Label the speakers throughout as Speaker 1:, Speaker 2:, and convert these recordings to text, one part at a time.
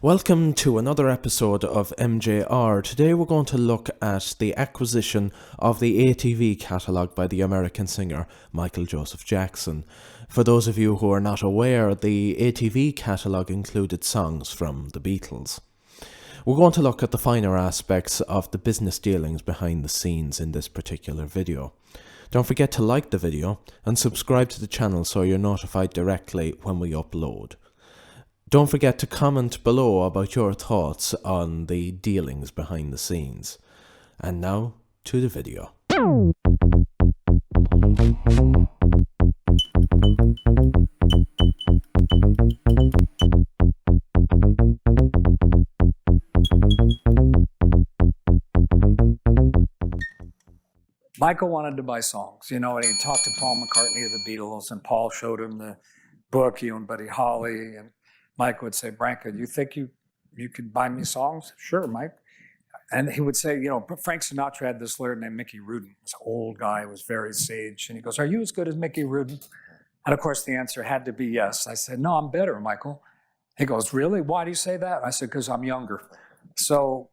Speaker 1: Welcome to another episode of MJR. Today we're going to look at the acquisition of the ATV catalogue by the American singer Michael Joseph Jackson. For those of you who are not aware, the ATV catalogue included songs from the Beatles. We're going to look at the finer aspects of the business dealings behind the scenes in this particular video. Don't forget to like the video and subscribe to the channel so you're notified directly when we upload. Don't forget to comment below about your thoughts on the dealings behind the scenes. And now, to the video.
Speaker 2: Michael wanted to buy songs, and he talked to Paul McCartney of the Beatles, and Paul showed him the book he owned Buddy Holly, and Mike would say, Branca, do you think you could buy me songs? Sure, Mike. And he would say, Frank Sinatra had this lawyer named Mickey Rudin. This old guy, was very sage. And he goes, are you as good as Mickey Rudin? And of course, the answer had to be yes. I said, no, I'm better, Michael. He goes, really? Why do you say that? I said, because I'm younger. So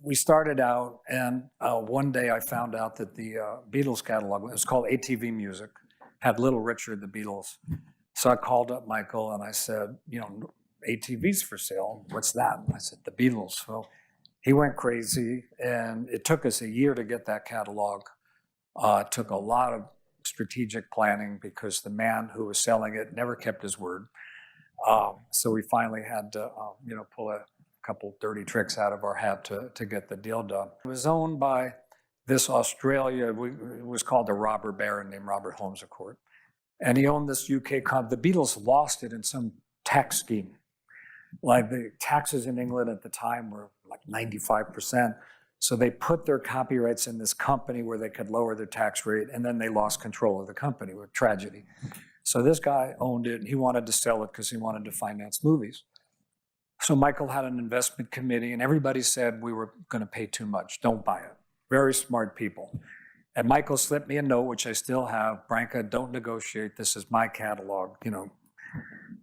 Speaker 2: we started out, and one day I found out that the Beatles catalog, it was called ATV Music, had Little Richard, the Beatles. So I called up Michael and I said, ATV's for sale. What's that? And I said, the Beatles. So he went crazy, and it took us a year to get that catalog. It took a lot of strategic planning because the man who was selling it never kept his word. So we finally had to, pull a couple dirty tricks out of our hat to get the deal done. It was owned by this it was called a robber baron named Robert Holmes of Court. And he owned this UK company. The Beatles lost it in some tax scheme. Like the taxes in England at the time were like 95%. So they put their copyrights in this company where they could lower their tax rate, and then they lost control of the company with tragedy. So this guy owned it, and he wanted to sell it because he wanted to finance movies. So Michael had an investment committee, and everybody said we were going to pay too much. Don't buy it. Very smart people. And Michael slipped me a note, which I still have. Branca, don't negotiate. This is my catalog,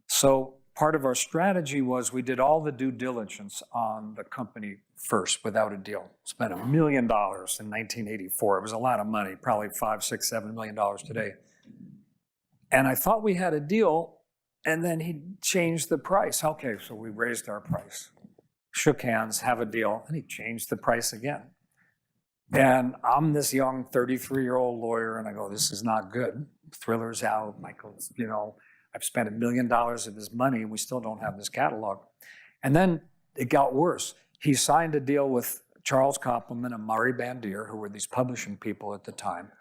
Speaker 2: So part of our strategy was we did all the due diligence on the company first without a deal. Spent $1 million in 1984. It was a lot of money, probably $5, $6, $7 million today. And I thought we had a deal, and then he changed the price. Okay, so we raised our price. Shook hands, have a deal, and he changed the price again. And I'm this young 33-year-old lawyer, and I go, this is not good. Thriller's out. Michael's, I've spent $1 million of his money, and we still don't have this catalog. And then it got worse. He signed a deal with Charles Koppelman and Murray Bandier, who were these publishing people at the time,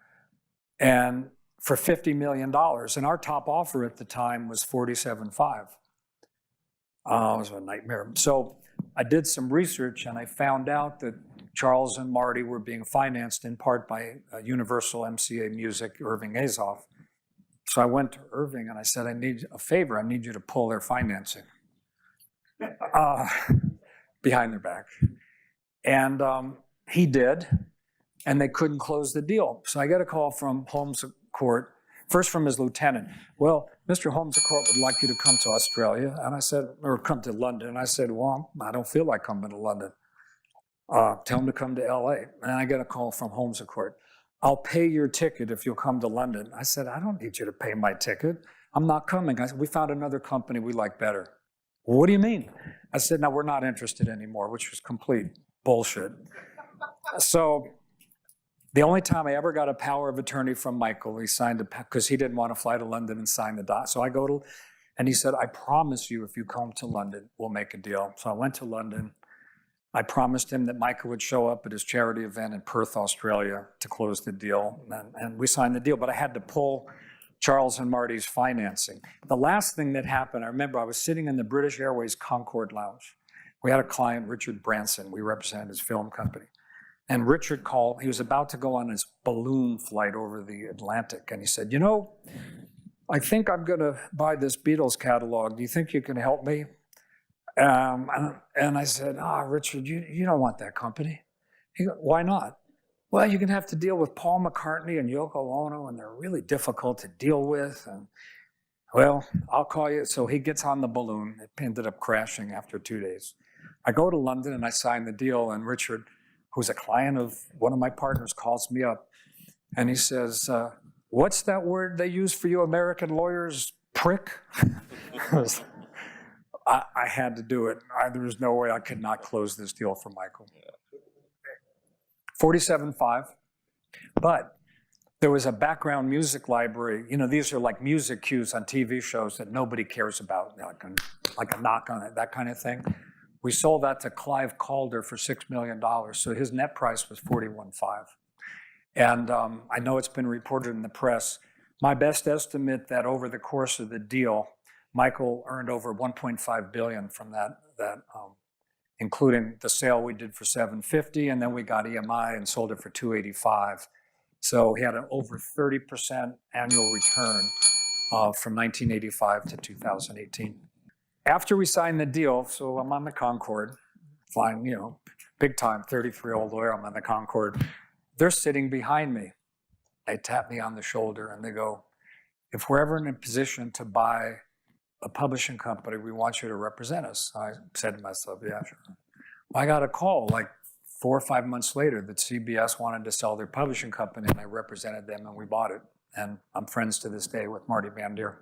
Speaker 2: and for $50 million. And our top offer at the time was $47.5. It was a nightmare. So I did some research, and I found out that Charles and Marty were being financed in part by Universal MCA Music, Irving Azoff. So I went to Irving and I said, I need a favor. I need you to pull their financing behind their back. And he did, and they couldn't close the deal. So I got a call from Holmes of Court, first from his lieutenant. Well, Mr. Holmes of Court would like you to come to Australia. And I said, or come to London. And I said, well, I don't feel like coming to London. Tell him to come to LA. And I got a call from Holmes of Court. I'll pay your ticket if you'll come to London. I said, I don't need you to pay my ticket. I'm not coming. I said, we found another company we like better. Well, what do you mean? I said, no, we're not interested anymore, which was complete bullshit. So the only time I ever got a power of attorney from Michael, he signed because he didn't want to fly to London and sign the doc. So I go to, and he said, I promise you, if you come to London, we'll make a deal. So I went to London. I promised him that Michael would show up at his charity event in Perth, Australia to close the deal, and we signed the deal, but I had to pull Charles and Marty's financing. The last thing that happened, I remember I was sitting in the British Airways Concorde Lounge. We had a client, Richard Branson. We represented his film company. And Richard called. He was about to go on his balloon flight over the Atlantic, and he said, I think I'm going to buy this Beatles catalog. Do you think you can help me? And I said, Richard, you don't want that company. He goes, why not? Well, you're going to have to deal with Paul McCartney and Yoko Ono, and they're really difficult to deal with. And Well, I'll call you. So he gets on the balloon. It ended up crashing after 2 days. I go to London and I sign the deal. And Richard, who's a client of one of my partners, calls me up and he says, what's that word they use for you American lawyers? Prick? I had to do it. There was no way I could not close this deal for Michael. 47.5. But there was a background music library. You know, these are like music cues on TV shows that nobody cares about, like a knock on it, that kind of thing. We sold that to Clive Calder for $6 million. So his net price was 41.5. And I know it's been reported in the press. My best estimate that over the course of the deal, Michael earned over 1.5 billion from that, including the sale we did for 750, and then we got EMI and sold it for 285. So he had an over 30% annual return from 1985 to 2018. After we signed the deal, so I'm on the Concorde, flying, you know, big time, 33-year-old lawyer, I'm on the Concorde. They're sitting behind me. They tap me on the shoulder and they go, if we're ever in a position to buy a publishing company, we want you to represent us. I said to myself, yeah, sure. Well, I got a call like 4 or 5 months later that CBS wanted to sell their publishing company, and I represented them and we bought it. And I'm friends to this day with Marty Bandier.